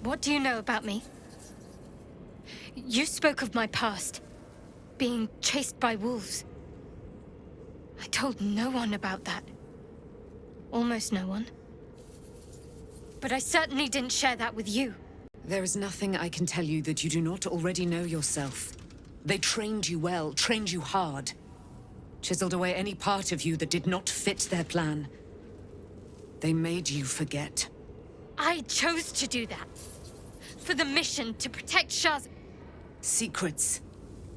What do you know about me? You spoke of my past, being chased by wolves. I told no one about that. Almost no one. But I certainly didn't share that with you. There is nothing I can tell you that you do not already know yourself. They trained you well, trained you hard. Chiseled away any part of you that did not fit their plan. They made you forget. I chose to do that. For the mission to protect Shah's... Secrets.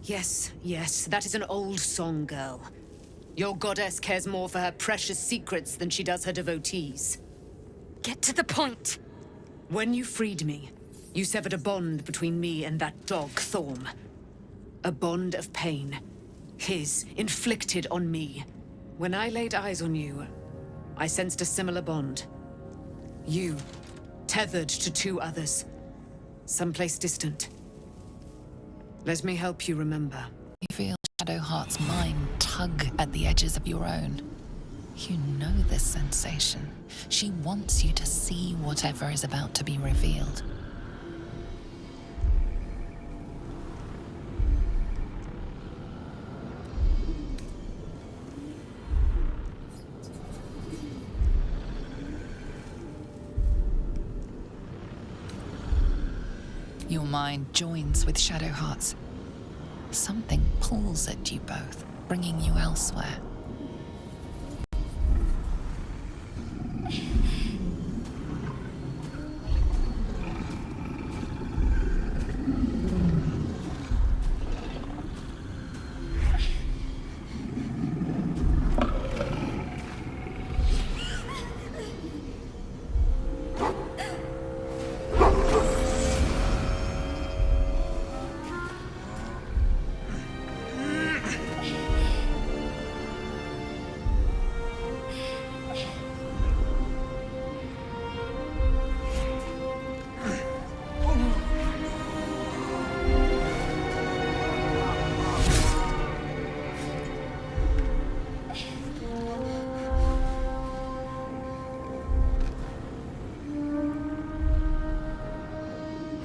Yes, yes, that is an old song, girl. Your goddess cares more for her precious secrets than she does her devotees. Get to the point. When you freed me, you severed a bond between me and that dog, Thorm. A bond of pain. His, inflicted on me. When I laid eyes on you, I sensed a similar bond. You, tethered to two others. Someplace distant. Let me help you remember. You feel Shadowheart's mind tug at the edges of your own. You know this sensation. She wants you to see whatever is about to be revealed. Your mind joins with Shadowheart's. Something pulls at you both, bringing you elsewhere.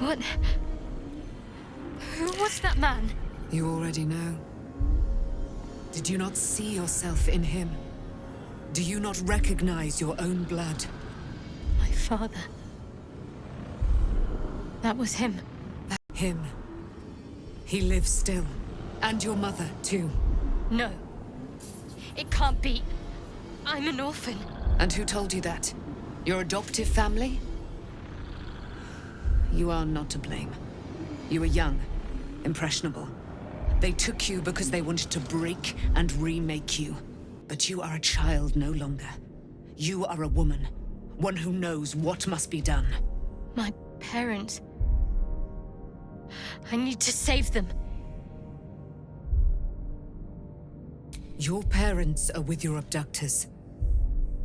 What? Who was that man? You already know. Did you not see yourself in him? Do you not recognize your own blood? My father. That was him. Him. He lives still. And your mother, too. No. It can't be. I'm an orphan. And who told you that? Your adoptive family? You are not to blame. You were young, impressionable. They took you because they wanted to break and remake you. But you are a child no longer. You are a woman. One who knows what must be done. My parents. I need to save them. Your parents are with your abductors.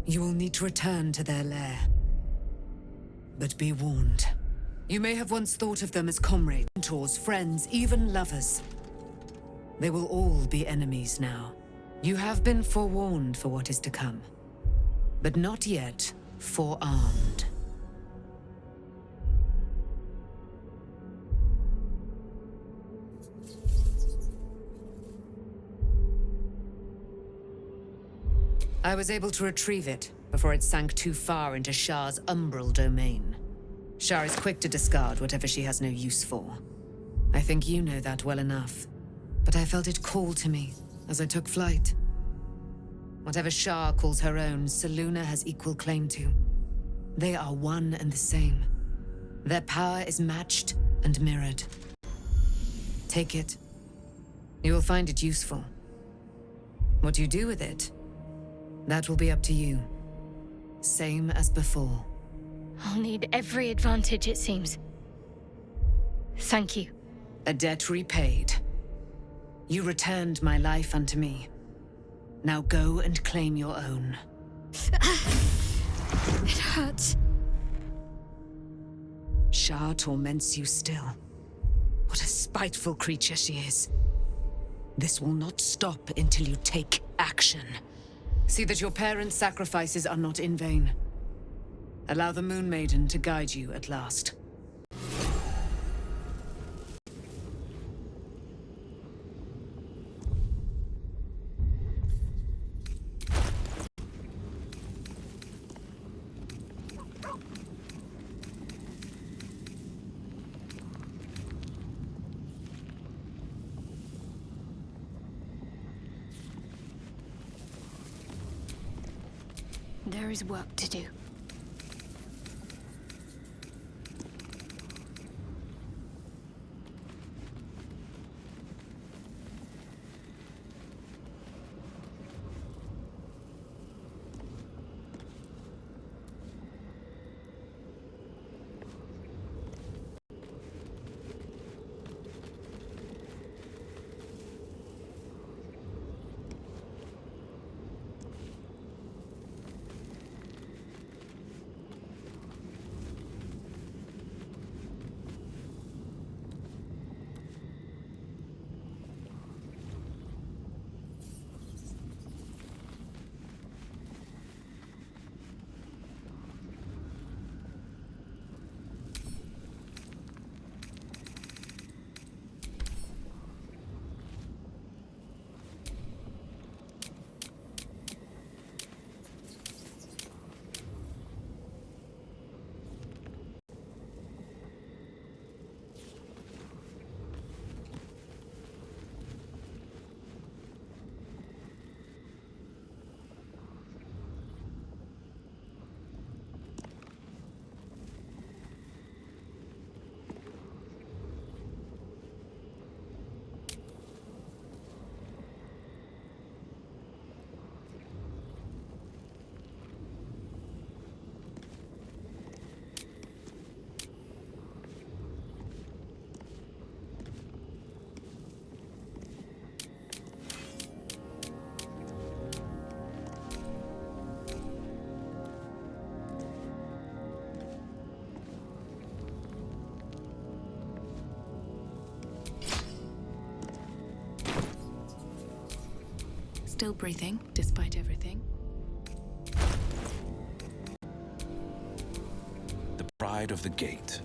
You will need to return to their lair. But be warned. You may have once thought of them as comrades, mentors, friends, even lovers. They will all be enemies now. You have been forewarned for what is to come, but not yet forearmed. I was able to retrieve it before it sank too far into Shah's umbral domain. Shah is quick to discard whatever she has no use for. I think you know that well enough. But I felt it call to me as I took flight. Whatever Shah calls her own, Selûne has equal claim to. They are one and the same. Their power is matched and mirrored. Take it. You will find it useful. What you do with it, that will be up to you. Same as before. I'll need every advantage, it seems. Thank you. A debt repaid. You returned my life unto me. Now go and claim your own. It hurts. Shah torments you still. What a spiteful creature she is. This will not stop until you take action. See that your parents' sacrifices are not in vain. Allow the Moon Maiden to guide you at last. there is work to do. Still breathing, despite everything. The pride of the gate.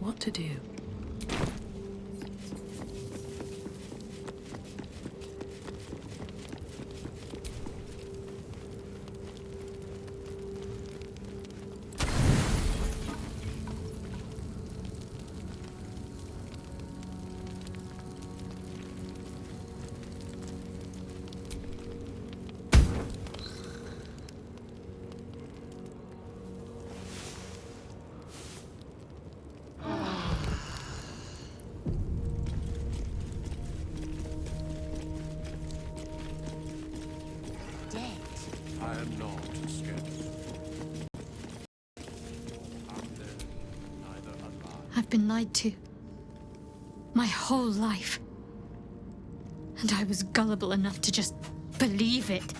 What to do? I am not scared. I'm dead, neither alive. I've been lied to. My whole life. And I was gullible enough to just believe it.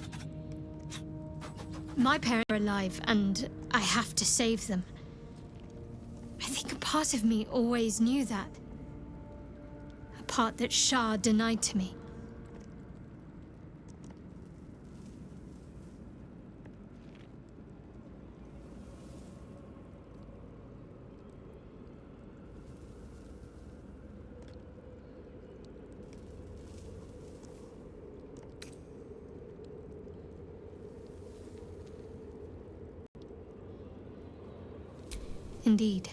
My parents are alive, and I have to save them. I think a part of me always knew that. A part that Shah denied to me. Indeed.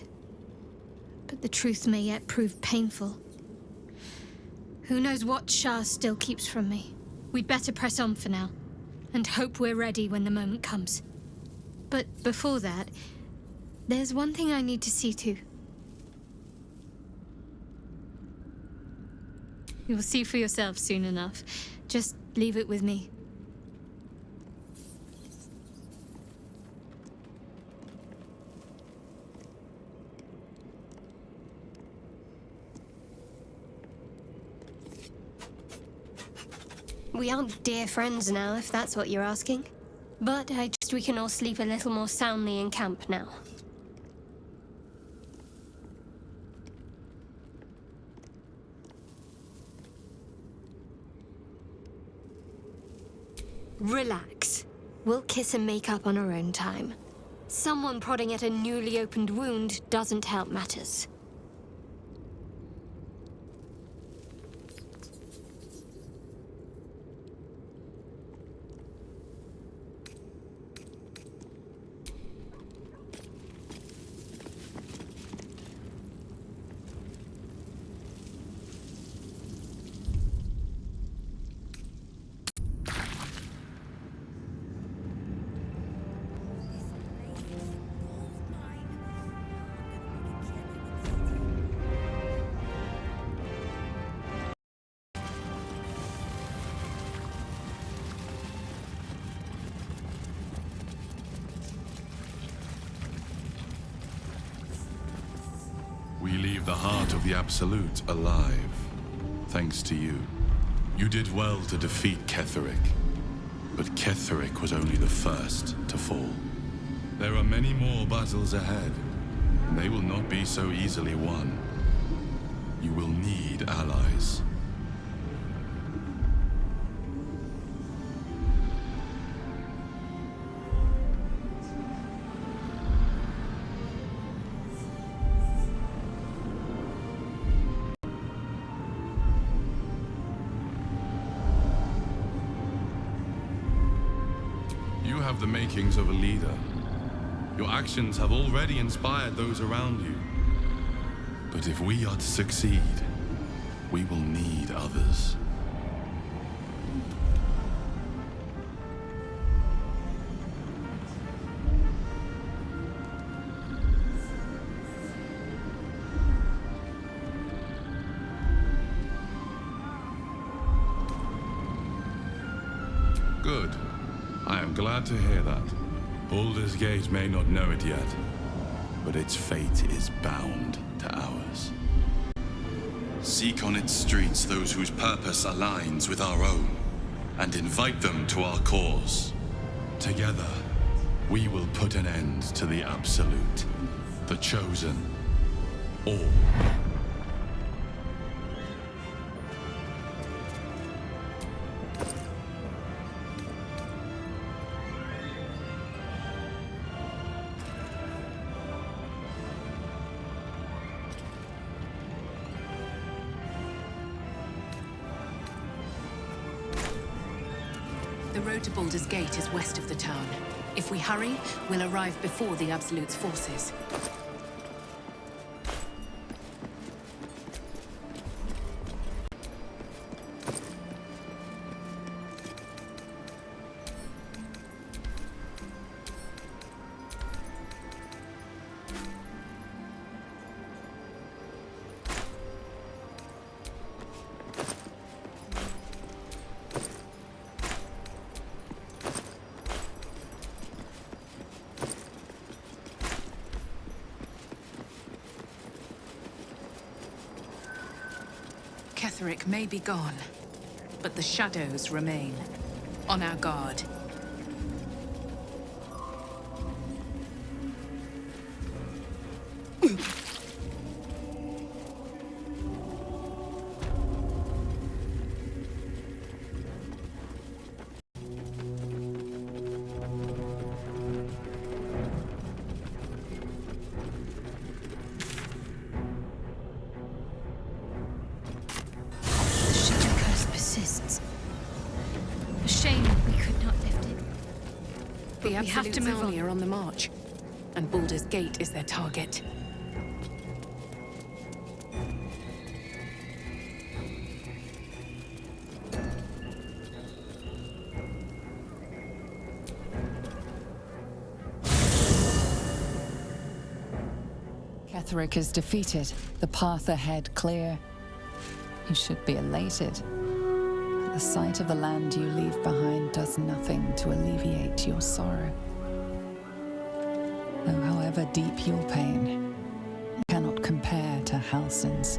But the truth may yet prove painful. Who knows what Shah still keeps from me? We'd better press on for now, and hope we're ready when the moment comes. But before that, there's one thing I need to see to. You'll see for yourself soon enough. Just leave it with me. We aren't dear friends now, if that's what you're asking. But I trust we can all sleep a little more soundly in camp now. Relax. We'll kiss and make up on our own time. Someone prodding at a newly opened wound doesn't help matters. We leave the heart of the Absolute alive, thanks to you. You did well to defeat Ketheric, but Ketheric was only the first to fall. There are many more battles ahead, and they will not be so easily won. You will need allies. You have the makings of a leader. Your actions have already inspired those around you. But if we are to succeed, we will need others. Good. I am glad to hear that. Baldur's Gate may not know it yet, but its fate is bound to ours. Seek on its streets those whose purpose aligns with our own, and invite them to our cause. Together, we will put an end to the Absolute, the Chosen, all. The road to Baldur's Gate is west of the town. If we hurry, we'll arrive before the Absolute's forces. Ketheric may be gone, but the shadows remain. On our guard. The Absolute's army are on the march, and Baldur's Gate is their target. Ketheric is defeated, the path ahead clear. You should be elated. The sight of the land you leave behind does nothing to alleviate your sorrow. Though however deep your pain, it cannot compare to Halsin's.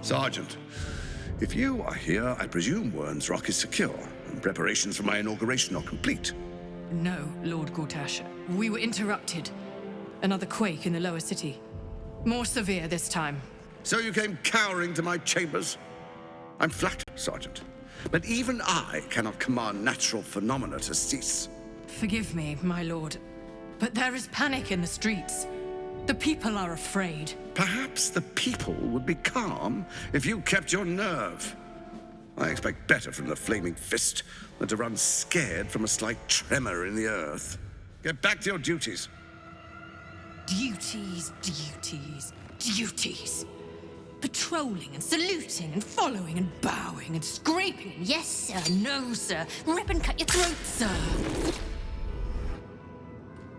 Sergeant, if you are here, I presume Wern's Rock is secure, and preparations for my inauguration are complete. No, Lord Gortash. We were interrupted. Another quake in the lower city. More severe this time. So you came cowering to my chambers? I'm flattered, Sergeant. But even I cannot command natural phenomena to cease. Forgive me, my lord, but there is panic in the streets. The people are afraid. Perhaps the people would be calm if you kept your nerve. I expect better from the flaming fist than to run scared from a slight tremor in the earth. Get back to your duties. Duties, duties, duties. Patrolling and saluting and following and bowing and scraping. Yes, sir. No, sir. Rip and cut your throat, sir.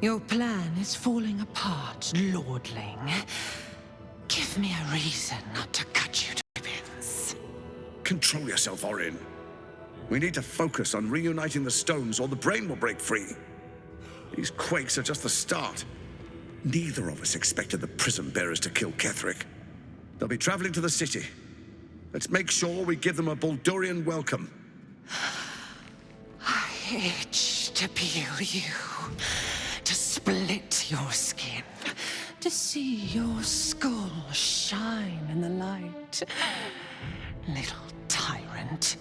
Your plan is falling apart, lordling. Give me a reason not to cut you to bits. Control yourself, Orin. We need to focus on reuniting the stones or the brain will break free. These quakes are just the start. Neither of us expected the prism bearers to kill Ketheric. They'll be traveling to the city. Let's make sure we give them a Baldurian welcome. I itch to peel you, to split your skin, to see your skull shine in the light. Little tyrant.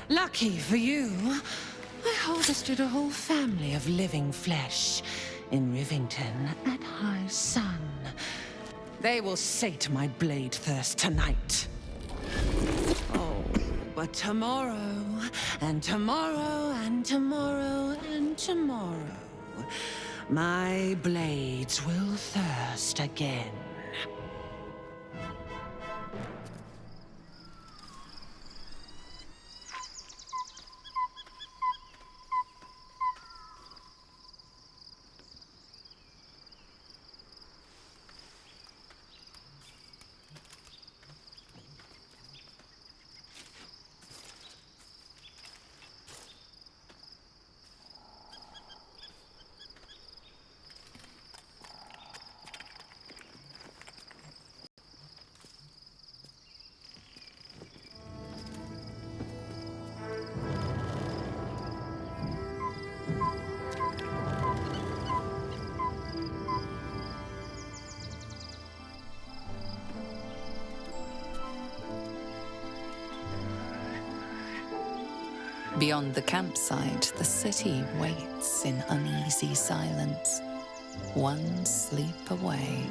Lucky for you, I harvested a whole family of living flesh in Rivington at high sun. They will sate my blade thirst tonight. Oh, but tomorrow, and tomorrow, and tomorrow, and tomorrow, my blades will thirst again. Beyond the campsite, the city waits in uneasy silence, one sleep away.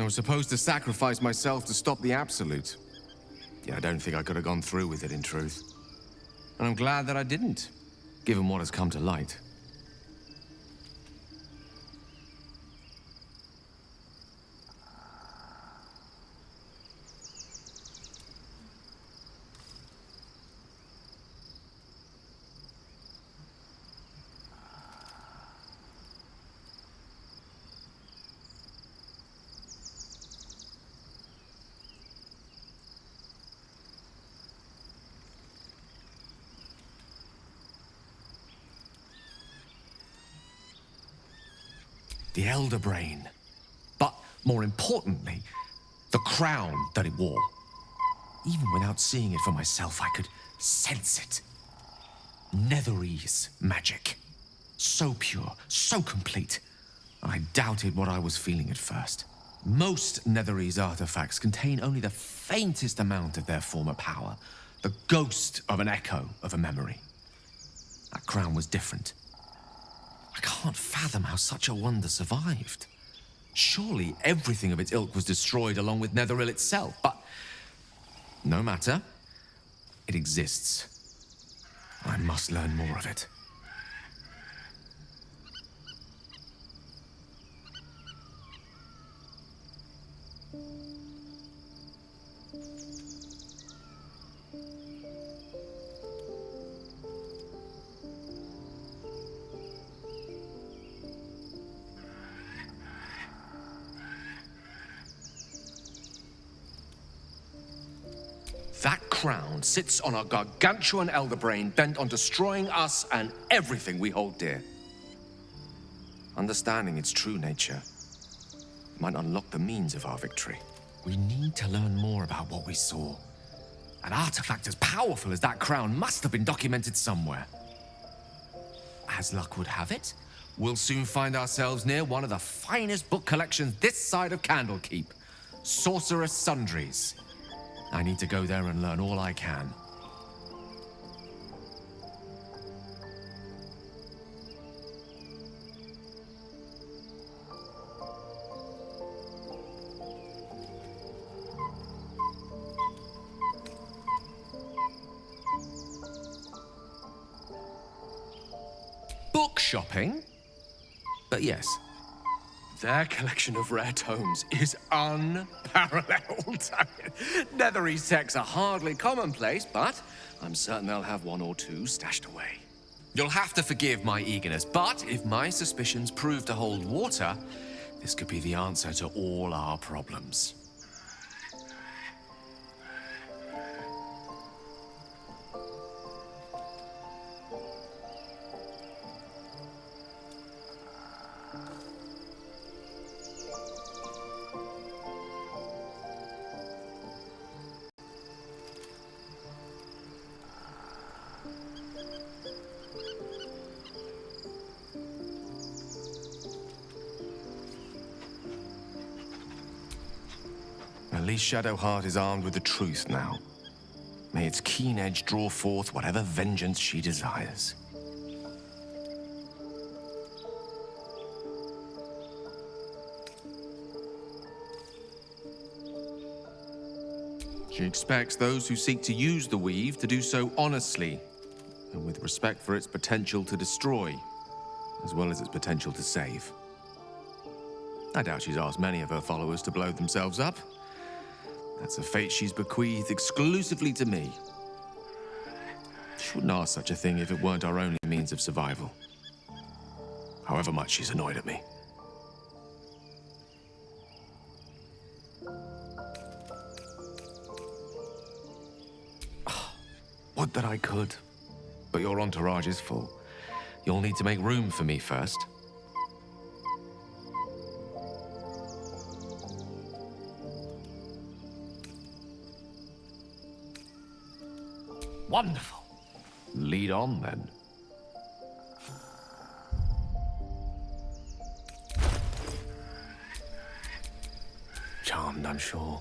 was supposed to sacrifice myself to stop the Absolute. Yeah, I don't think I could have gone through with it, in truth. And I'm glad that I didn't, given what has come to light. The Elder Brain. But more importantly, the crown that it wore. Even without seeing it for myself, I could sense it. Netherese magic. So pure, so complete. I doubted what I was feeling at first. Most Netherese artifacts contain only the faintest amount of their former power. The ghost of an echo of a memory. That crown was different. I can't fathom how such a wonder survived. Surely everything of its ilk was destroyed along with Netheril itself, but no matter. It exists. I must learn more of it. That crown sits on a gargantuan elder brain bent on destroying us and everything we hold dear. Understanding its true nature might unlock the means of our victory. We need to learn more about what we saw. An artifact as powerful as that crown must have been documented somewhere. As luck would have it, we'll soon find ourselves near one of the finest book collections this side of Candlekeep. Sorcerous Sundries. I need to go there and learn all I can. Book shopping? But yes, their collection of rare tomes is unparalleled. Netherese texts are hardly commonplace, but I'm certain they'll have one or two stashed away. You'll have to forgive my eagerness, but if my suspicions prove to hold water, this could be the answer to all our problems. At least Shadowheart is armed with the truth now. May its keen edge draw forth whatever vengeance she desires. She expects those who seek to use the weave to do so honestly, and with respect for its potential to destroy, as well as its potential to save. I doubt she's asked many of her followers to blow themselves up. That's a fate she's bequeathed exclusively to me. She wouldn't ask such a thing if it weren't our only means of survival. However much she's annoyed at me. Would that I could. But your entourage is full. You'll need to make room for me first. Wonderful. Lead on, then. Charmed, I'm sure.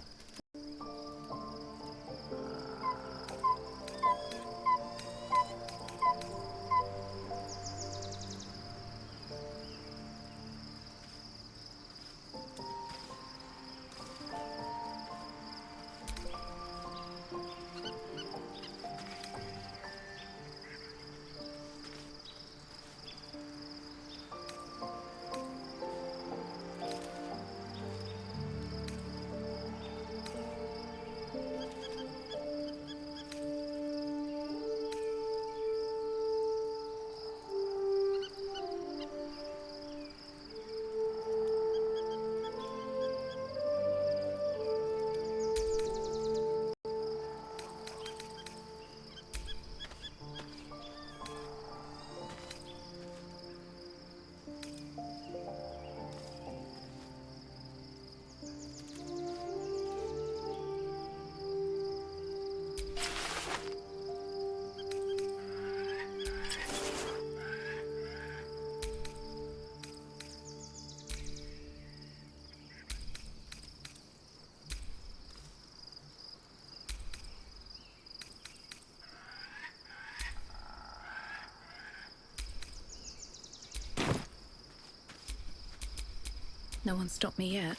No one stopped me yet.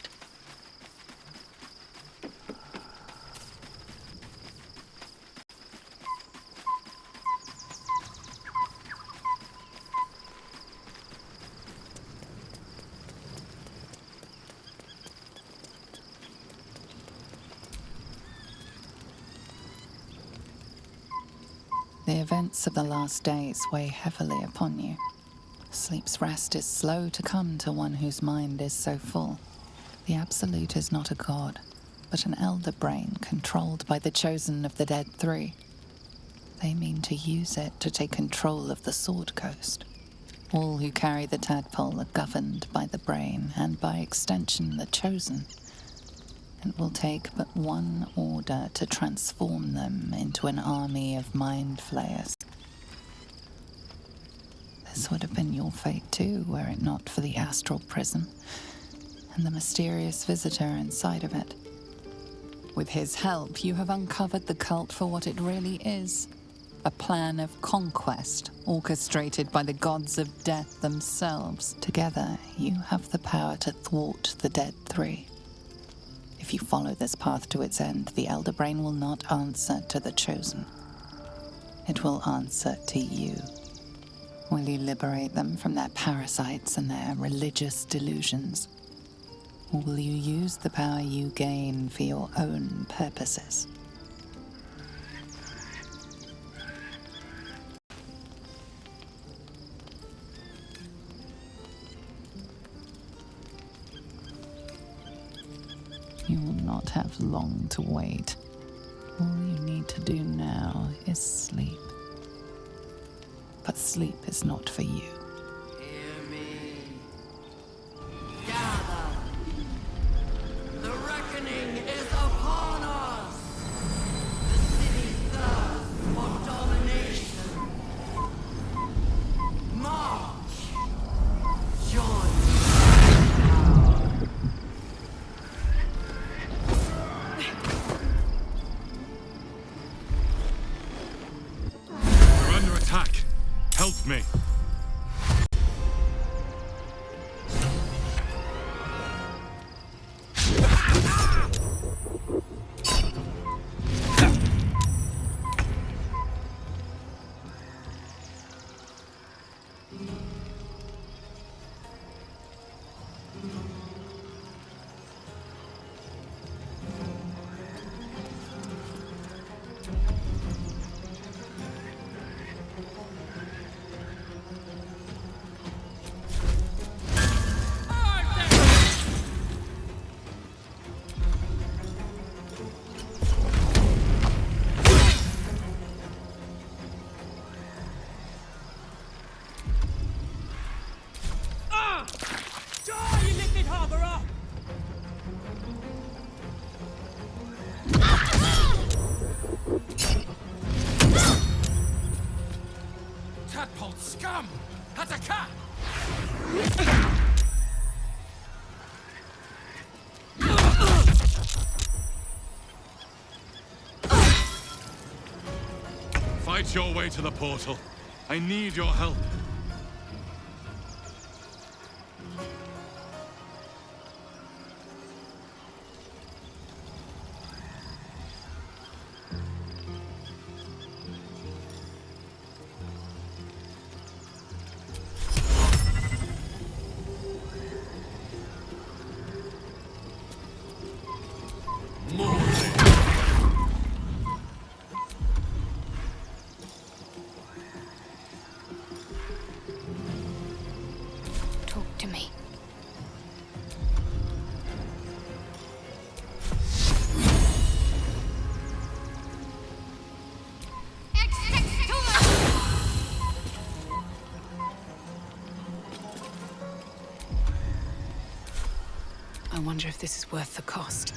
The events of the last days weigh heavily upon you. Sleep's rest is slow to come to one whose mind is so full. The Absolute is not a god, but an elder brain controlled by the chosen of the Dead Three. They mean to use it to take control of the Sword Coast. All who carry the tadpole are governed by the brain, and by extension the chosen. It will take but one order to transform them into an army of mind flayers. This would have been your fate too, were it not for the astral prism and the mysterious visitor inside of it. With his help, you have uncovered the cult for what it really is. A plan of conquest orchestrated by the gods of death themselves. Together, you have the power to thwart the Dead Three. If you follow this path to its end, the Elder Brain will not answer to the Chosen. It will answer to you. Will you liberate them from their parasites and their religious delusions? Or will you use the power you gain for your own purposes? You will not have long to wait. All you need to do now is sleep. But sleep is not for you. Hear me. Gather. The reckoning is upon us. The city thirsts for domination. March. Join. We're under attack. Help me. Tadpole scum! Attack! Fight your way to the portal. I need your help. Talk to me. I wonder if this is worth the cost.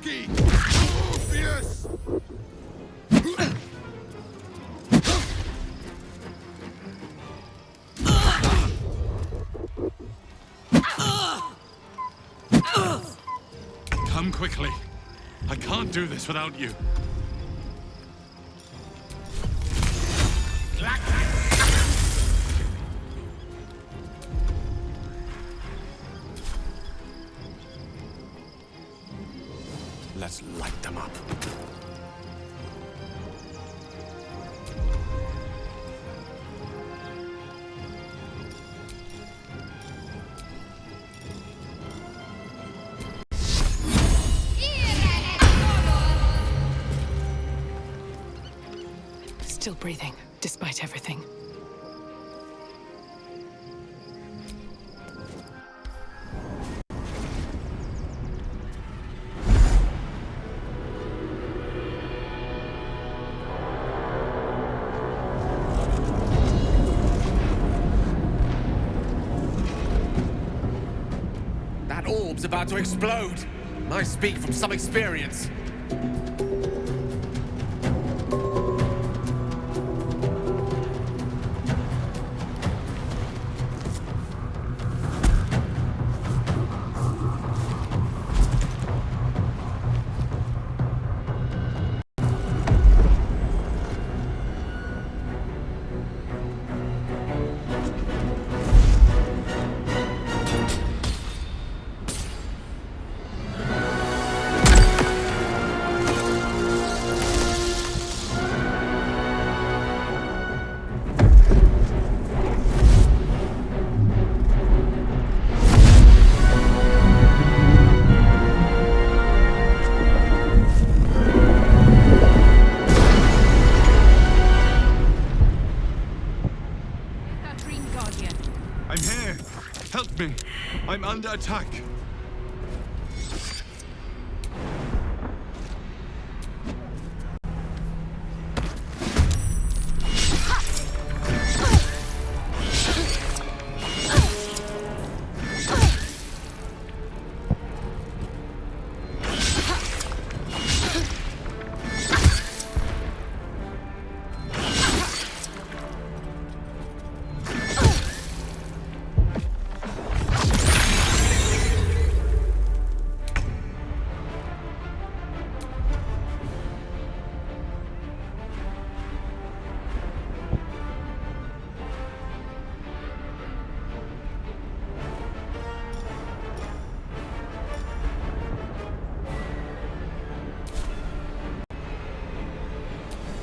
Ski! Orpheus! Come quickly. I can't do this without you. Let's light them up. Still breathing, despite everything. That orb's about to explode. I speak from some experience. I'm here. Help me. I'm under attack.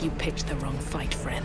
You picked the wrong fight, friend.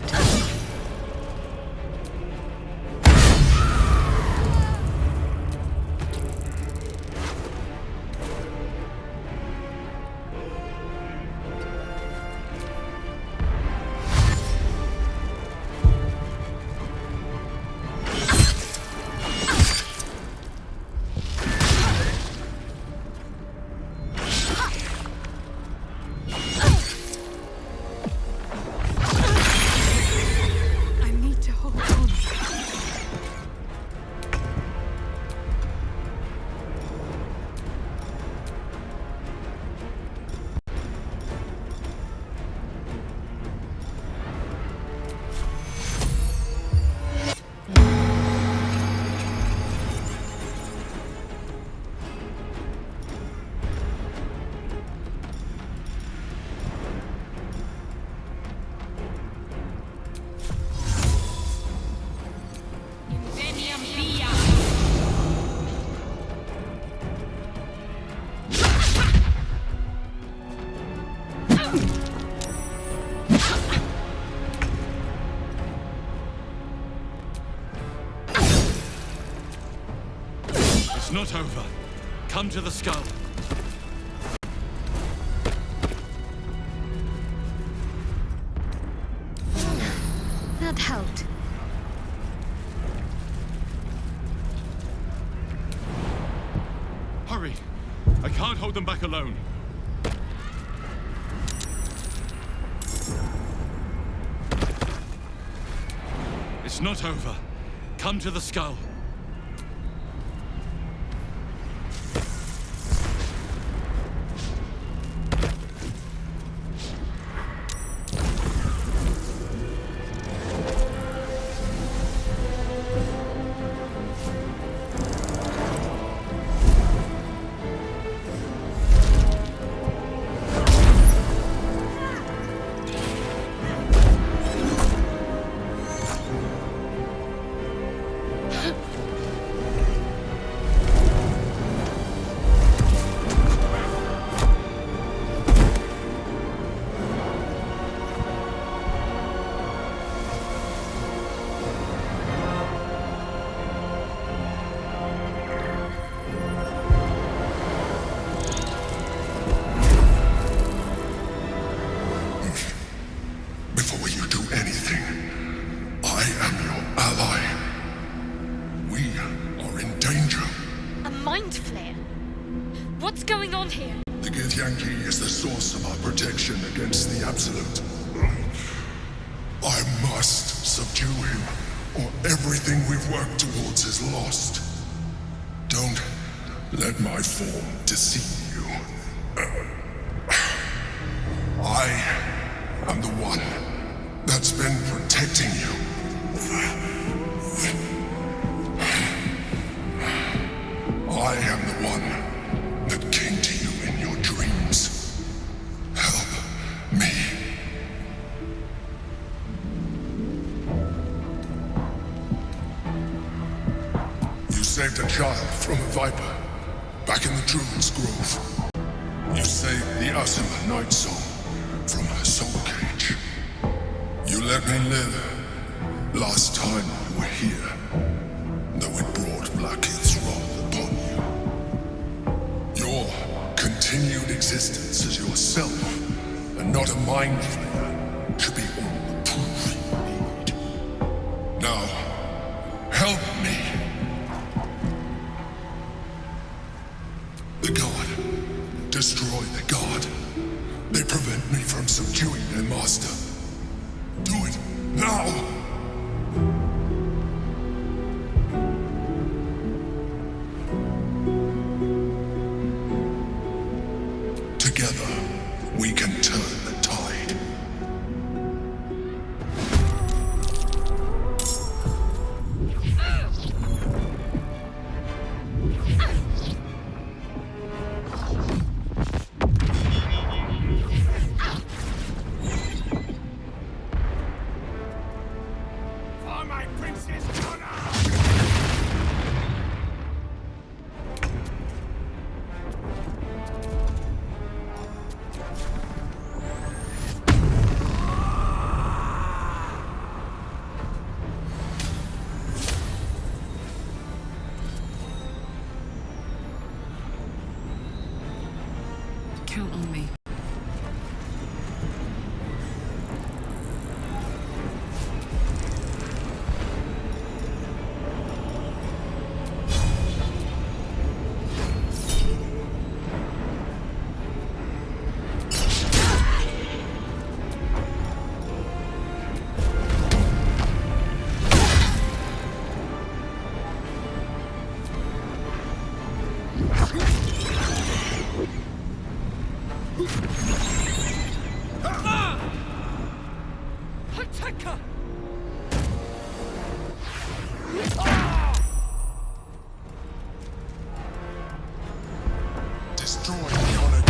It's not over. Come to the skull. That helped. Hurry. I can't hold them back alone. It's not over. Come to the skull. What's going on here? The Githyanki is the source of our protection against the Absolute. I must subdue him, or everything we've worked towards is lost. Don't let my form deceive you. I am the one that's been protecting you. I am the one that came to you in your dreams. Help me. You saved a child from a viper back in the Druid's Grove. You saved the Asima Night Song from her soul cage. You let me live last time you were here, though it brought Blackheath's wrath upon you. Your continued existence as yourself, and not a mind flayer, should be all the proof you need. Now, help me. The God. Destroy the God. They prevent me from subduing their master. Do it now! Together, we can turn the tide. For my prince's honor! Count on me. Destroy the honor.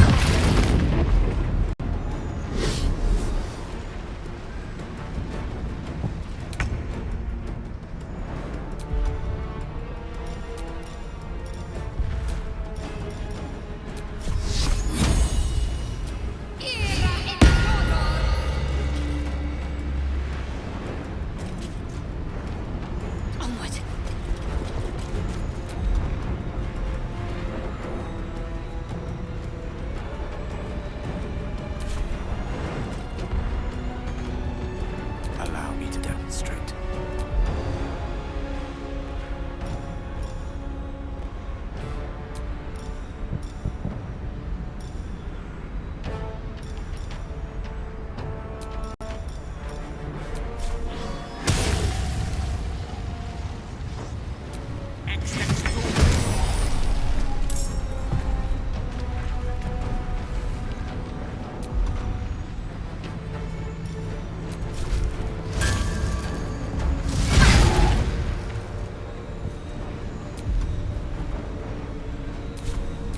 Onward. Allow me to demonstrate.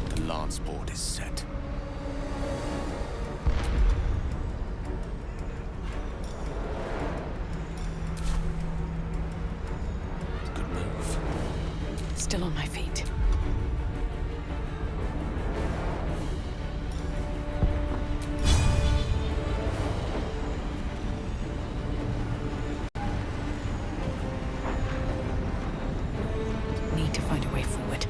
The lance board is set. Good move. Still on my feet. Need to find a way forward.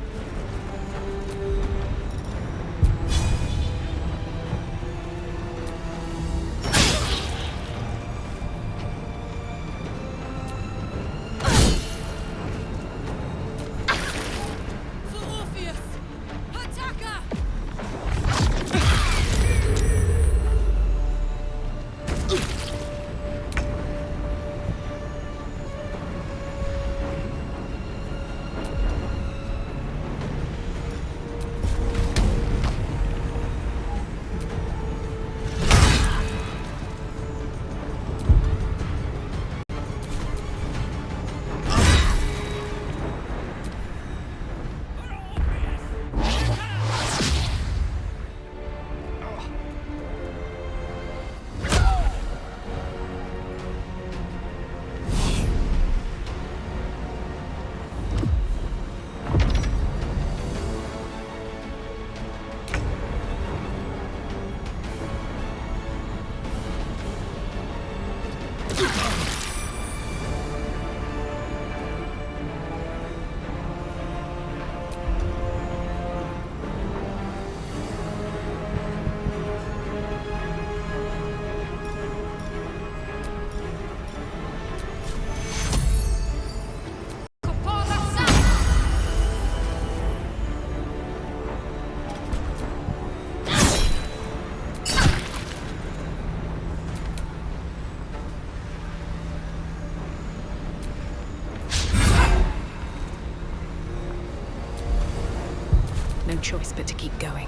choice but to keep going.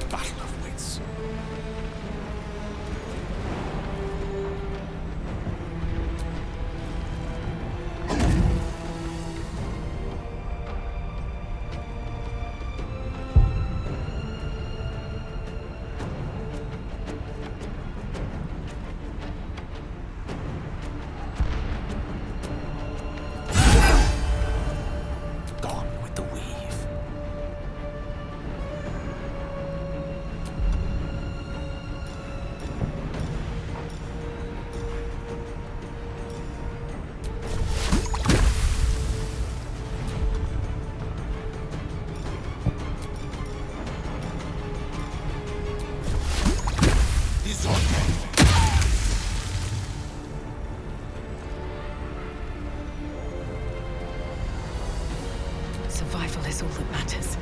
Battle of wits. Gone with the weave. Survival is all that matters.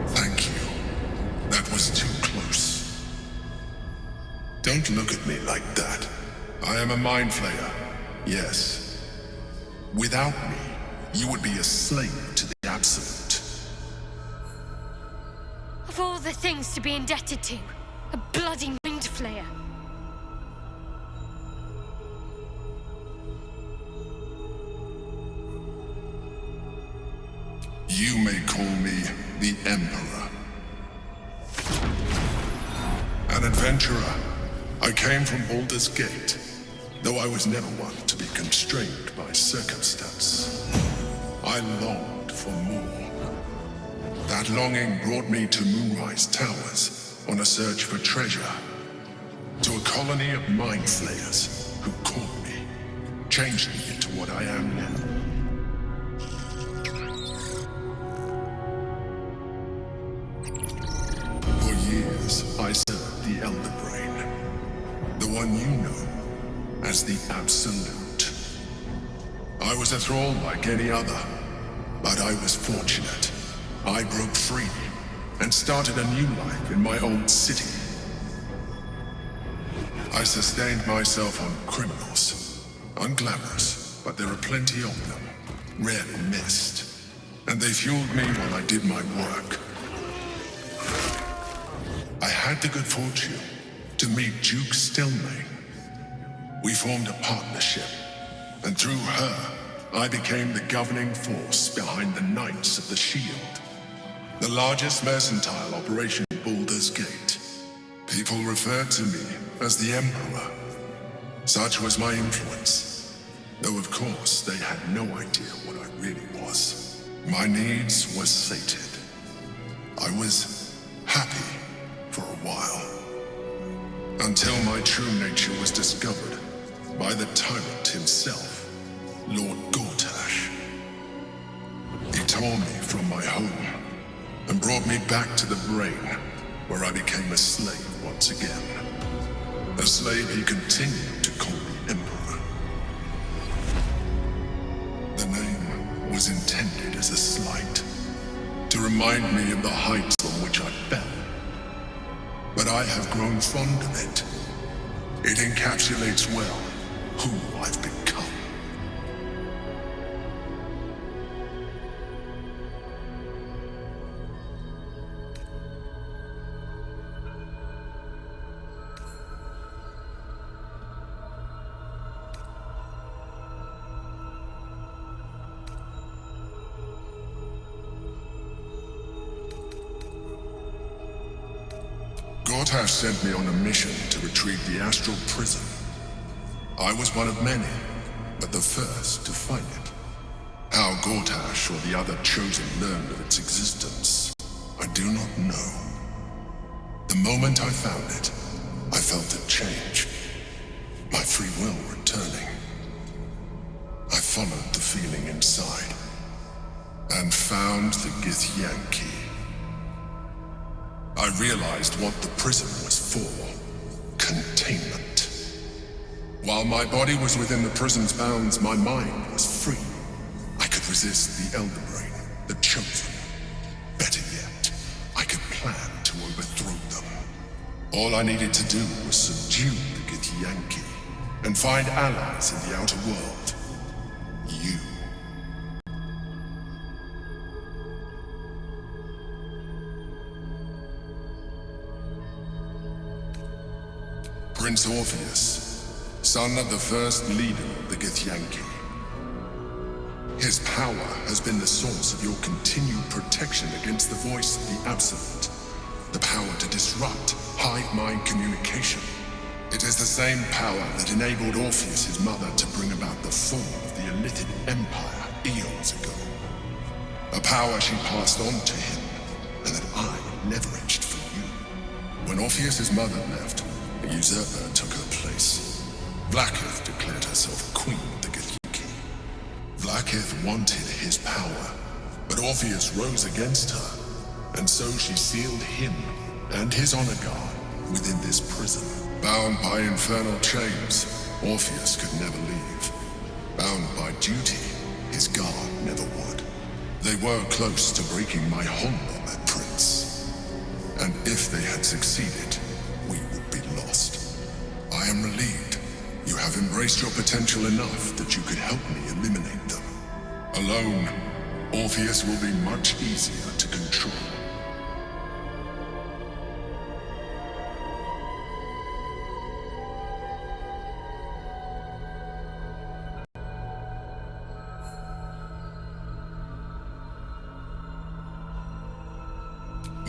Thank you. That was too close. Don't look at me like that. I am a mind flayer. Yes. Without me, you would be a slave to the Absolute. Of all the things to be indebted to, a bloody mind flayer. You may call me the Emperor. An adventurer. I came from Baldur's Gate, though I was never one to be constrained by circumstance. I longed for more. That longing brought me to Moonrise Towers on a search for treasure. To a colony of mind flayers who caught me, changed me into what I am now. For years, I served the Elder Brain, the one you know as the Absolute. I was a thrall like any other, but I was fortunate. I broke free and started a new life in my old city. I sustained myself on criminals, unglamorous, but there are plenty of them, rarely missed, and they fueled me while I did my work. I had the good fortune to meet Duke Stelmane. We formed a partnership, and through her, I became the governing force behind the Knights of the Shield, the largest mercantile operation in Baldur's Gate. People referred to me as the Emperor. Such was my influence. Though of course they had no idea what I really was. My needs were sated. I was happy for a while. Until my true nature was discovered by the tyrant himself, Lord Gortash. He tore me from my home and brought me back to the brain, where I became a slave once again. A slave he continued to call the Emperor. The name was intended as a slight, to remind me of the heights on which I fell. But I have grown fond of it. It encapsulates well who I've become. Gortash sent me on a mission to retrieve the astral prism. I was one of many, but the first to find it. How Gortash or the other chosen learned of its existence, I do not know. The moment I found it, I felt a change. My free will returning. I followed the feeling inside, and found the Githyanki. I realized what the prism was for. Containment. While my body was within the prison's bounds, my mind was free. I could resist the Elder Brain, the Chosen. Better yet, I could plan to overthrow them. All I needed to do was subdue the Githyanki and find allies in the outer world. You. Prince Orpheus, son of the first leader of the Githyanki. His power has been the source of your continued protection against the voice of the Absolute. The power to disrupt hive mind communication. It is the same power that enabled Orpheus's mother to bring about the fall of the Illithid Empire eons ago. A power she passed on to him, and that I leveraged for you. When Orpheus's mother left, a usurper took her place. Blackith declared herself queen of the Githyanki. Blackith wanted his power, but Orpheus rose against her, and so she sealed him and his honor guard within this prison. Bound by infernal chains, Orpheus could never leave. Bound by duty, his guard never would. They were close to breaking my hold on that prince. And if they had succeeded, we would be lost. I am relieved. You have embraced your potential enough that you could help me eliminate them. Alone, Orpheus will be much easier to control.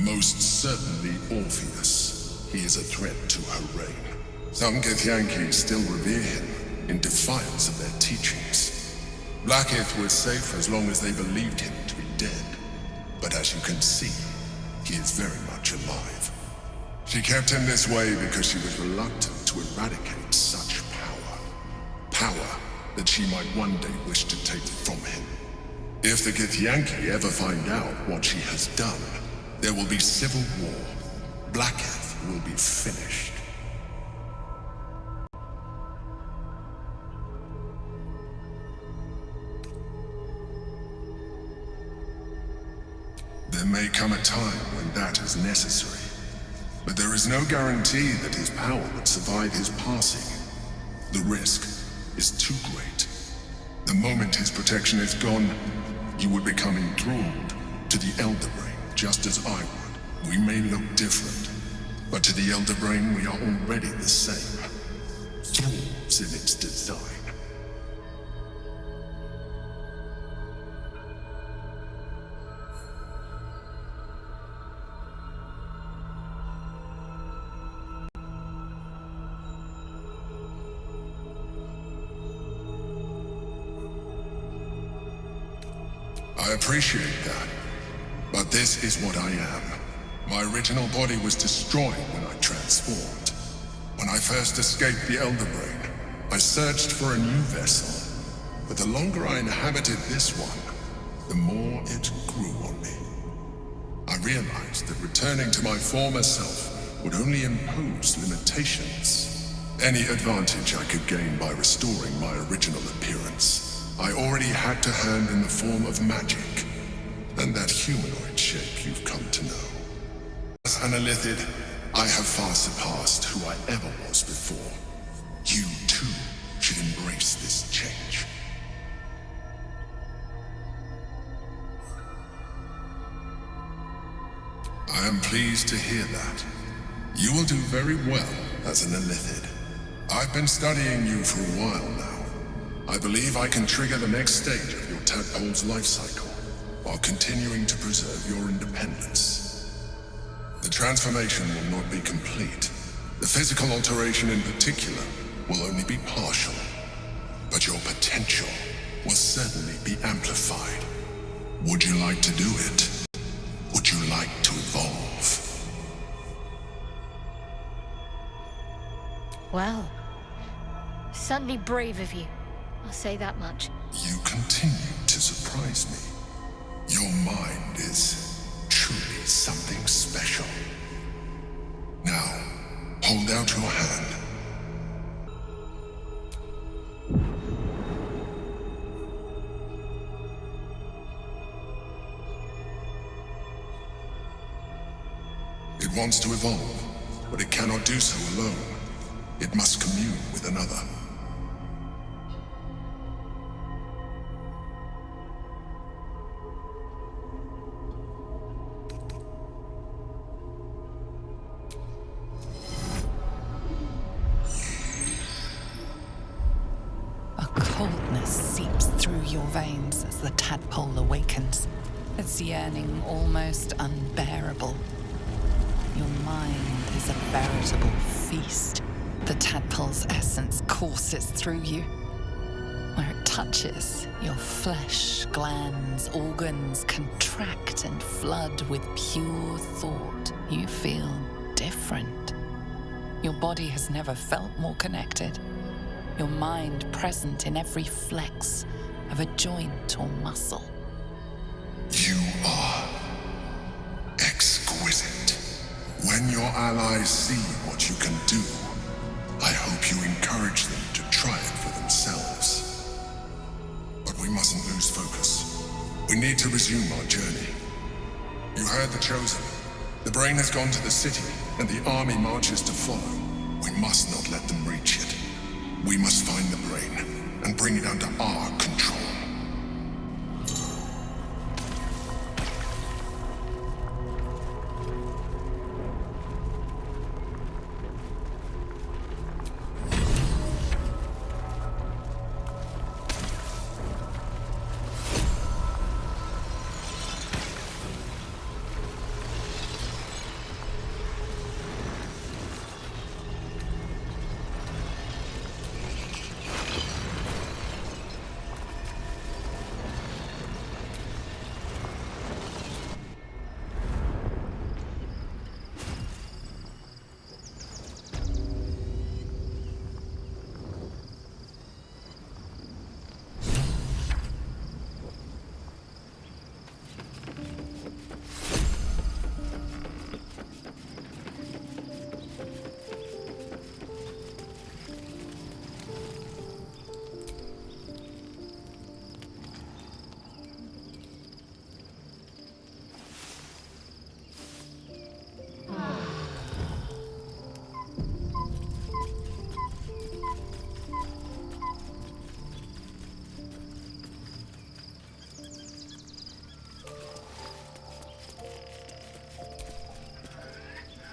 Most certainly Orpheus. He is a threat to her reign. Some Githyanki still revere him, in defiance of their teachings. Blackith was safe as long as they believed him to be dead. But as you can see, he is very much alive. She kept him this way because she was reluctant to eradicate such power. Power that she might one day wish to take from him. If the Githyanki ever find out what she has done, there will be civil war. Blackith will be finished. There may come a time when that is necessary, but there is no guarantee that his power would survive his passing. The risk is too great. The moment his protection is gone, you would become enthralled to the Elder Brain, just as I would. We may look different, but to the Elder Brain we are already the same. Thralls in its design. I appreciate that. But this is what I am. My original body was destroyed when I transformed. When I first escaped the Elder Brain, I searched for a new vessel. But the longer I inhabited this one, the more it grew on me. I realized that returning to my former self would only impose limitations. Any advantage I could gain by restoring my original appearance, I already had to hand in the form of magic, and that humanoid shape you've come to know. As an Illithid, I have far surpassed who I ever was before. You, too, should embrace this change. I am pleased to hear that. You will do very well as an Illithid. I've been studying you for a while now. I believe I can trigger the next stage of your tadpole's life cycle, while continuing to preserve your independence. The transformation will not be complete. The physical alteration in particular will only be partial. But your potential will certainly be amplified. Would you like to do it? Would you like to evolve? Well, certainly brave of you. I'll say that much. You continue to surprise me. Your mind is truly something special. Now, hold out your hand. It wants to evolve, but it cannot do so alone. It must commune with another. A coldness seeps through your veins as the tadpole awakens, its yearning almost unbearable. Your mind is a veritable feast. The tadpole's essence courses through you. Where it touches, your flesh, glands, organs contract and flood with pure thought. You feel different. Your body has never felt more connected. Your mind present in every flex of a joint or muscle. You are exquisite. When your allies see what you can do, I hope you encourage them to try it for themselves. But we mustn't lose focus. We need to resume our journey. You heard the Chosen. The brain has gone to the city, and the army marches to follow. We must not let them reach it. We must find the brain and bring it under our control.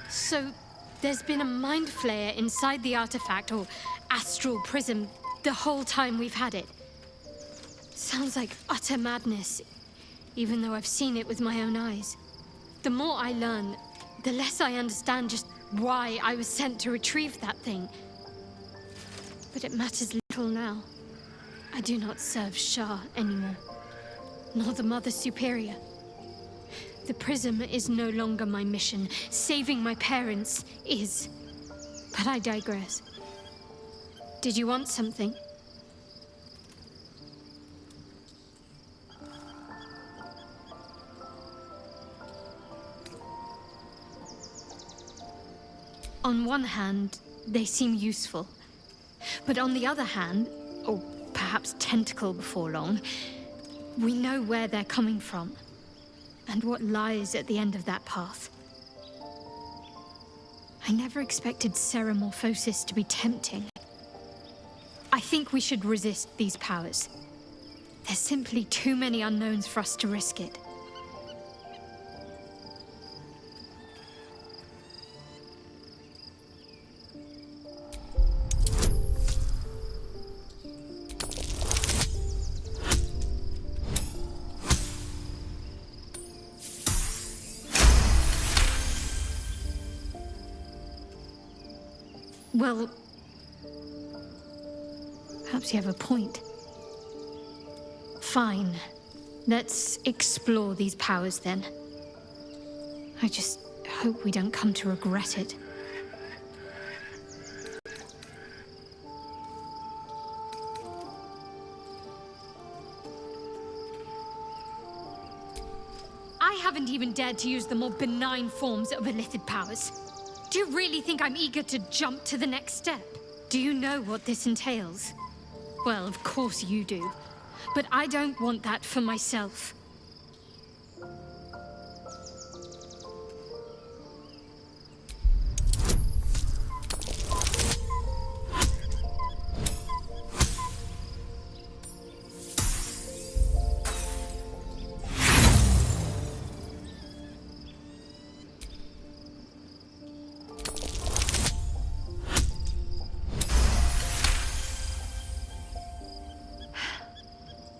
So, there's been a mind flayer inside the artifact, or astral prism, the whole time we've had it. Sounds like utter madness, even though I've seen it with my own eyes. The more I learn, the less I understand just why I was sent to retrieve that thing. But it matters little now. I do not serve Shah anymore. nor the Mother Superior. The prism is no longer my mission. Saving my parents is. But I digress. Did you want something? On one hand, they seem useful. But on the other hand, or perhaps tentacle before long, we know where they're coming from, and what lies at the end of that path. I never expected ceremorphosis to be tempting. I think we should resist these powers. There's simply too many unknowns for us to risk it. Well, perhaps you have a point. Fine. Let's explore these powers then. I just hope we don't come to regret it. I haven't even dared to use the more benign forms of illithid powers. Do you really think I'm eager to jump to the next step? Do you know what this entails? Well, of course you do. But I don't want that for myself.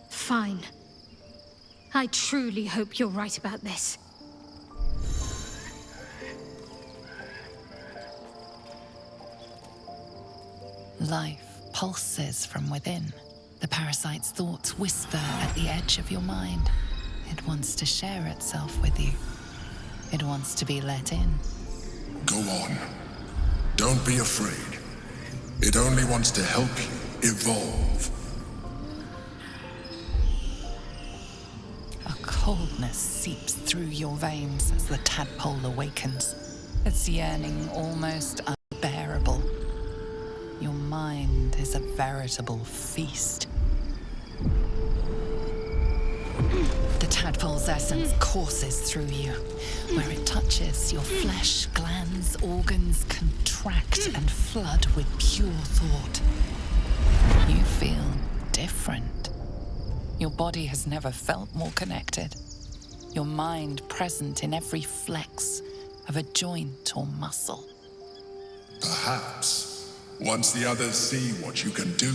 Fine. I truly hope you're right about this. Life pulses from within. The parasite's thoughts whisper at the edge of your mind. It wants to share itself with you. It wants to be let in. Go on. Don't be afraid. It only wants to help you evolve. A coldness seeps through your veins as the tadpole awakens. Its yearning almost unbearable. Your mind is a veritable feast. The tadpole's essence courses through you. Where it touches, your flesh, glands, organs contract and flood with pure thought. You feel different. Your body has never felt more connected. Your mind present in every flex of a joint or muscle. Perhaps, once the others see what you can do,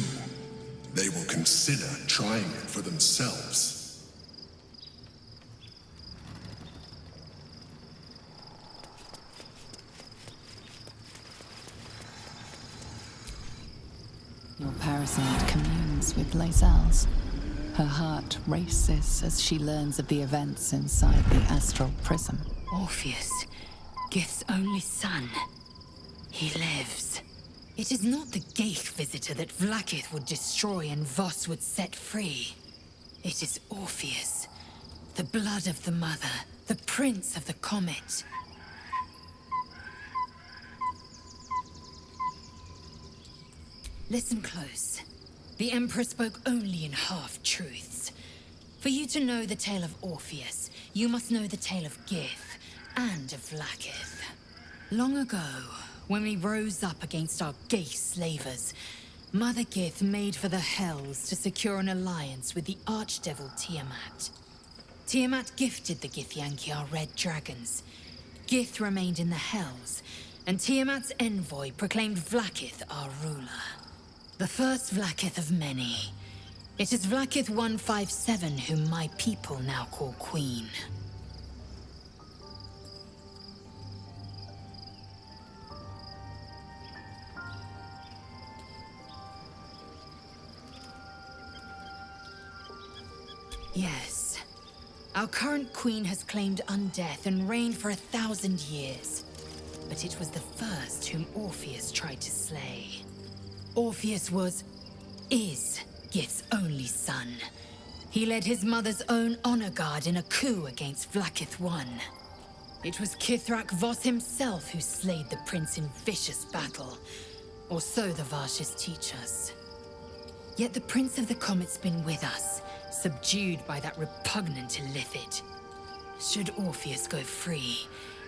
they will consider trying it for themselves. Your parasite communes with Lae'zel's. Her heart races as she learns of the events inside the astral prism. Orpheus, Gith's only son. He lives. It is not the Geich visitor that Vlaakith would destroy and Voss would set free. It is Orpheus, the blood of the mother, the prince of the comet. Listen close. The Emperor spoke only in half-truths. For you to know the tale of Orpheus, you must know the tale of Gith and of Vlaakith. Long ago, when we rose up against our Geich slavers, Mother Gith made for the Hells to secure an alliance with the Archdevil Tiamat. Tiamat gifted the Githyanki our red dragons. Gith remained in the Hells, and Tiamat's envoy proclaimed Vlaakith our ruler. The first Vlaakith of many. It is Vlaakith 157 whom my people now call Queen. Yes, Our current queen has claimed undeath and reigned for 1,000 years. But it was the first whom Orpheus tried to slay. Orpheus is Gith's only son. He led his mother's own honor guard in a coup against Vlaakith I. It was Kithrak Voss himself who slayed the prince in vicious battle, or so the Varshes teach us. Yet the Prince of the Comet's been with us, subdued by that repugnant Illithid. Should Orpheus go free,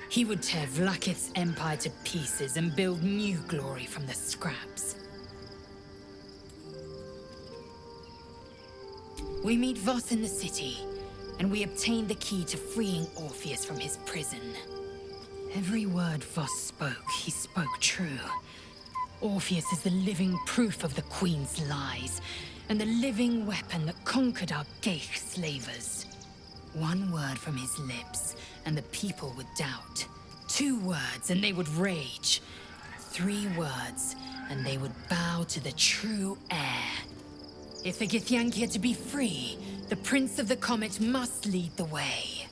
he would tear Vlaakith's empire to pieces and build new glory from the scraps. We meet Voss in the city, and we obtain the key to freeing Orpheus from his prison. Every word Voss spoke, he spoke true. Orpheus is the living proof of the Queen's lies, and the living weapon that conquered our Geich slavers. One word from his lips, and the people would doubt. 2 words, and they would rage. 3 words, and they would bow to the true heir. If the Githyanki are to be free, the Prince of the Comet must lead the way.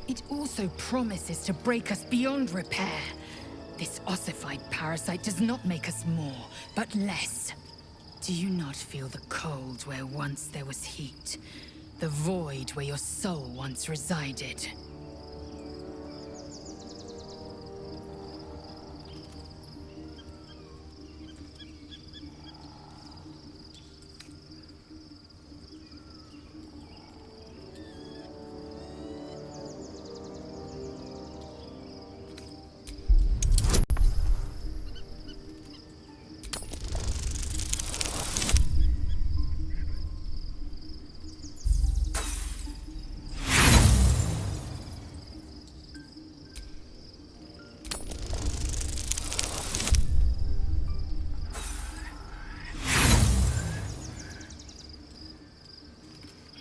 It also promises to break us beyond repair. This ossified parasite does not make us more, but less. Do you not feel the cold where once there was heat? The void where your soul once resided?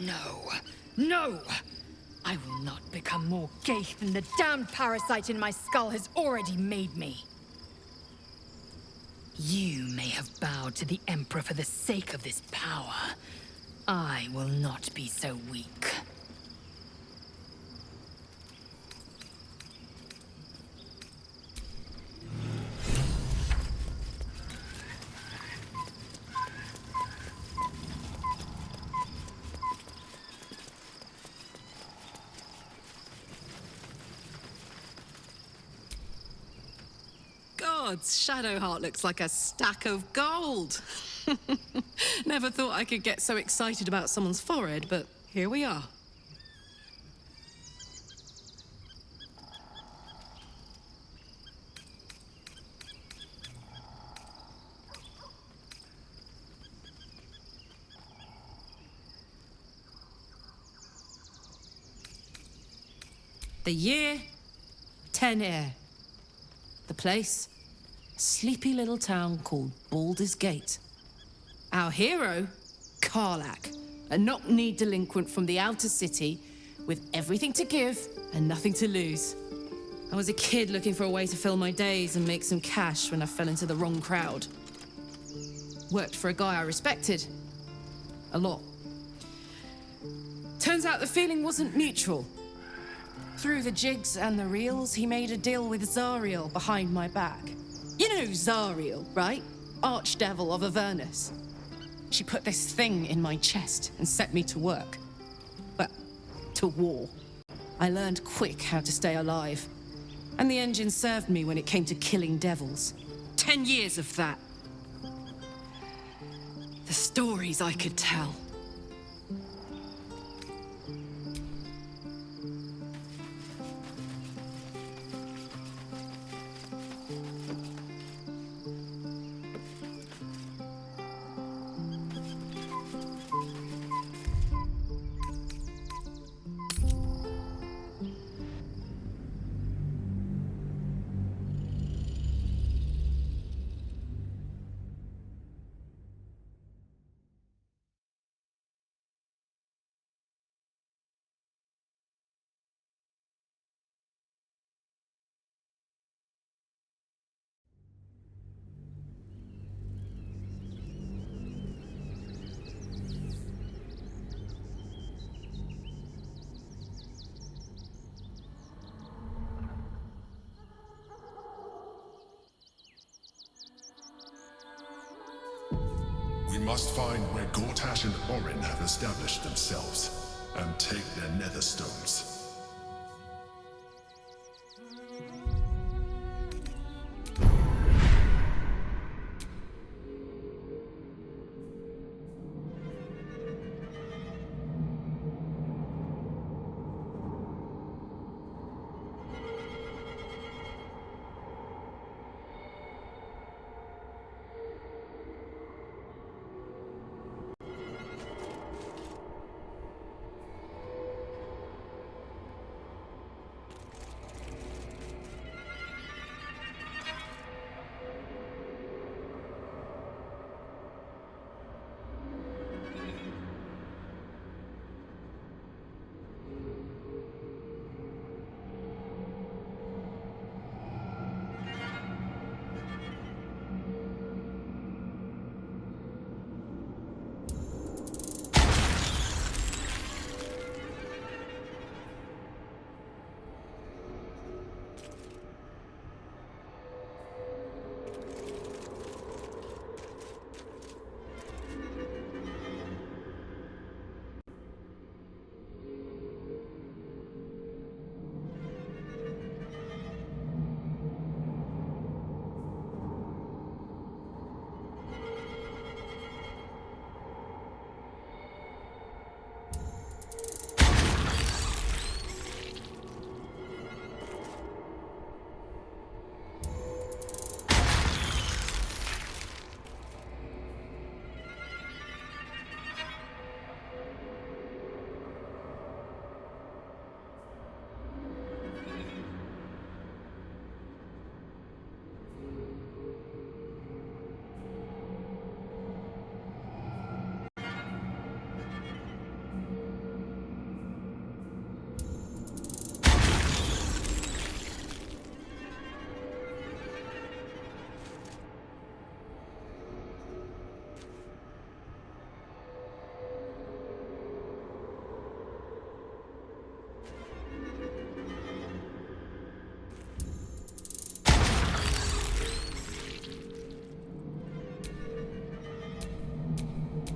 No. No! I will not become more Geich than the damned parasite in my skull has already made me. You may have bowed to the Emperor for the sake of this power. I will not be so weak. Gods, Shadowheart looks like a stack of gold. Never thought I could get so excited about someone's forehead, but here we are. The year, 10 Air. The place, a sleepy little town called Baldur's Gate. Our hero, Karlach, a knock-kneed delinquent from the outer city with everything to give and nothing to lose. I was a kid looking for a way to fill my days and make some cash when I fell into the wrong crowd. Worked for a guy I respected. A lot. Turns out the feeling wasn't mutual. Through the jigs and the reels, he made a deal with Zariel behind my back. You know Zariel, right? Archdevil of Avernus. She put this thing in my chest and set me to work. Well, to war. I learned quick how to stay alive. And the engine served me when it came to killing devils. 10 years of that. The stories I could tell. We must find where Gortash and Orin have established themselves, and take their nether stones.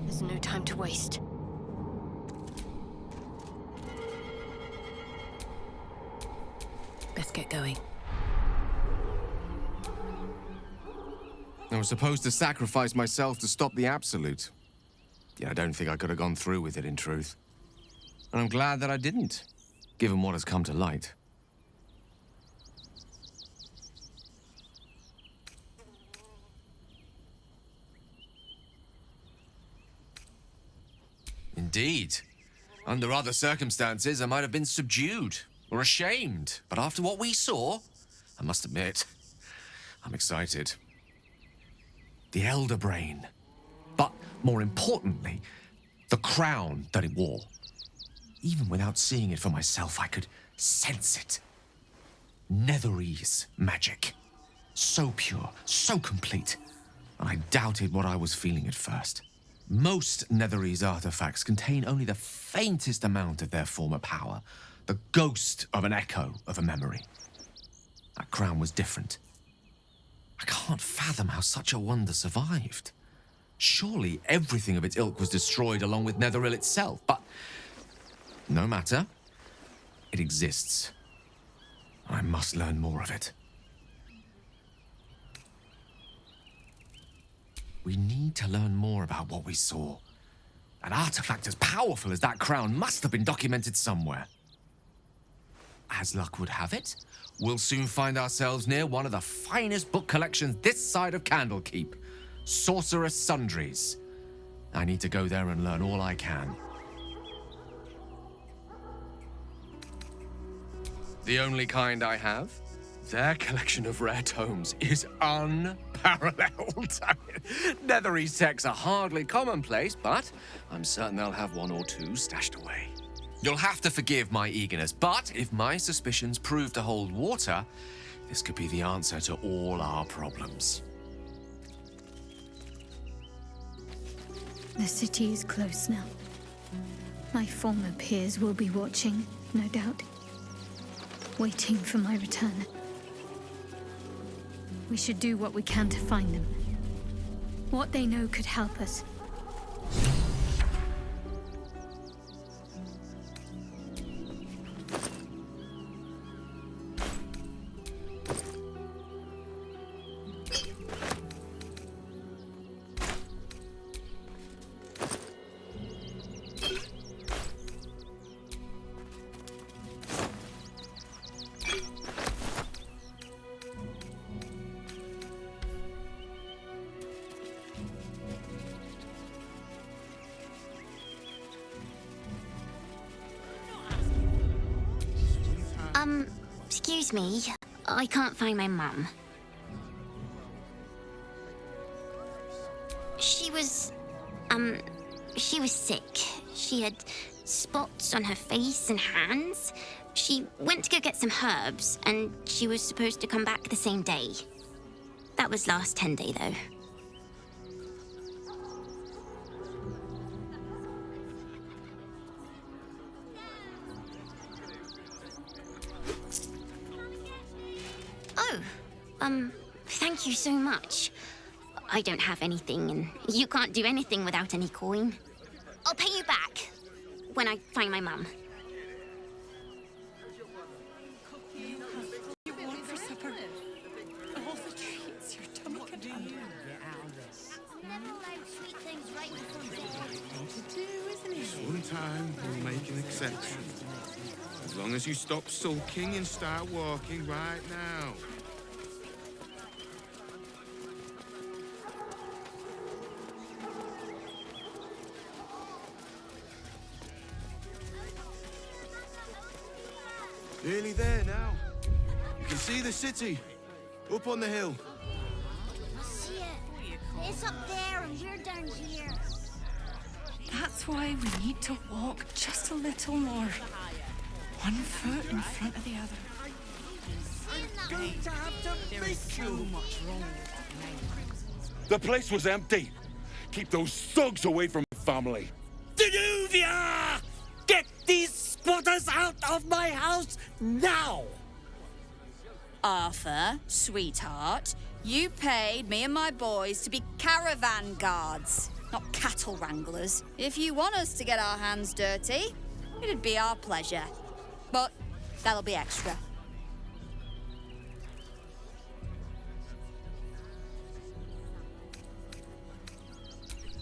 There's no time to waste. Best get going. I was supposed to sacrifice myself to stop the Absolute. Yet I don't think I could have gone through with it, in truth. And I'm glad that I didn't, given what has come to light. Indeed. Under other circumstances, I might have been subdued or ashamed. But after what we saw, I must admit, I'm excited. The Elder Brain. But more importantly, the crown that it wore. Even without seeing it for myself, I could sense it. Netherese magic. So pure, so complete. I doubted what I was feeling at first. Most Netherese artifacts contain only the faintest amount of their former power, the ghost of an echo of a memory. That crown was different. I can't fathom how such a wonder survived. Surely everything of its ilk was destroyed along with Netheril itself, but no matter. It exists. I must learn more of it. We need to learn more about what we saw. An artifact as powerful as that crown must have been documented somewhere. As luck would have it, we'll soon find ourselves near one of the finest book collections this side of Candlekeep, Sorceress Sundries. I need to go there and learn all I can. The only kind I have? Their collection of rare tomes is unparalleled. Netherese texts are hardly commonplace, but I'm certain they'll have one or two stashed away. You'll have to forgive my eagerness, but if my suspicions prove to hold water, this could be the answer to all our problems. The city is close now. My former peers will be watching, no doubt. Waiting for my return. We should do what we can to find them. What they know could help us. Excuse me, I can't find my mum. She was sick. She had spots on her face and hands. She went to go get some herbs, and she was supposed to come back the same day. That was last 10 day, though. Oh, thank you so much. I don't have anything, and you can't do anything without any coin. I'll pay you back when I find my mum. You want for supper? All the treats your tummy can handle. Never allowed sweet things right before bed. To do, isn't it? One time we'll make an exception. As long as you stop sulking and start walking right now. Nearly there now. You can see the city. Up on the hill. I see it. It's up there and we're down here. That's why we need to walk just a little more. One foot in front of the other. The place was empty. Keep those thugs away from my family. Danuvia! Get these squatters out of my house now! Arthur, sweetheart, you paid me and my boys to be caravan guards, not cattle wranglers. If you want us to get our hands dirty, it'd be our pleasure. But that'll be extra.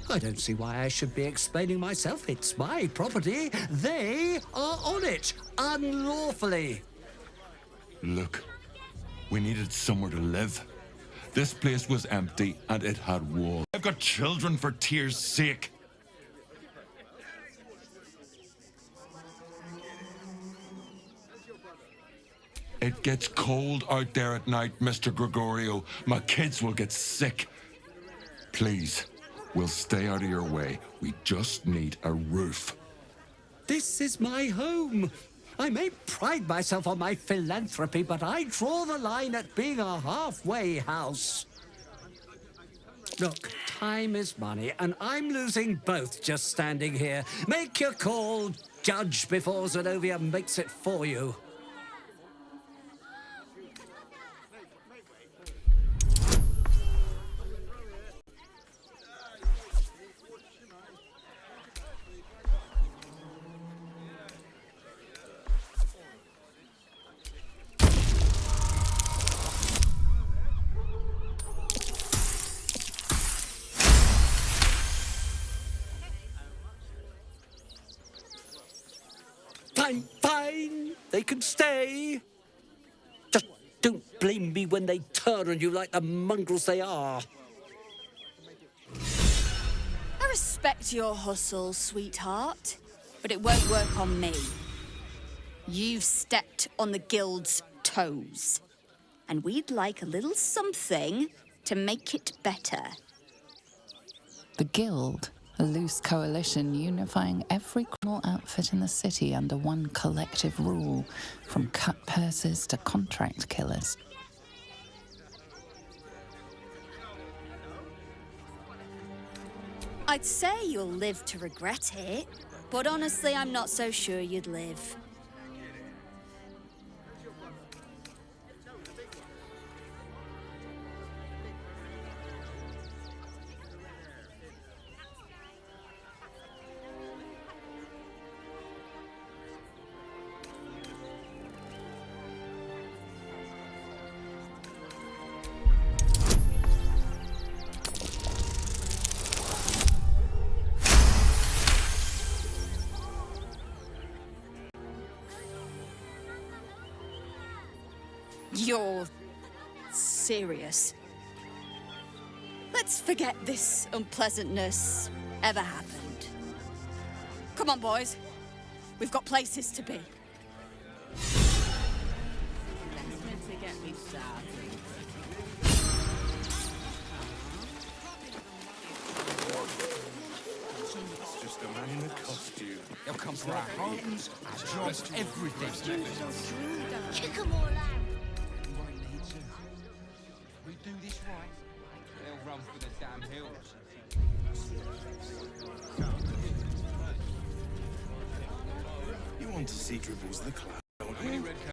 I don't see why I should be explaining myself. It's my property. They are on it, unlawfully. Look, we needed somewhere to live. This place was empty and it had walls. I've got children for tears' sake. It gets cold out there at night, Mr. Gregorio. My kids will get sick. Please, we'll stay out of your way. We just need a roof. This is my home. I may pride myself on my philanthropy, but I draw the line at being a halfway house. Look, time is money, and I'm losing both just standing here. Make your call, judge, before Zenobia makes it for you. Fine. They can stay. Just don't blame me when they turn on you like the mongrels they are. I respect your hustle, sweetheart, but it won't work on me. You've stepped on the guild's toes, and we'd like a little something to make it better. The Guild, a loose coalition unifying every criminal outfit in the city under one collective rule, from cut purses to contract killers. I'd say you'll live to regret it, but honestly, I'm not so sure you'd live. You're serious? Let's forget this unpleasantness ever happened. Come on, boys. We've got places to be. It's just a man in a costume. They'll come for our homes, our jobs, everything. Kick 'em all out. We do this right, they'll run for the damn hills. You want to see Dribbles the Clown?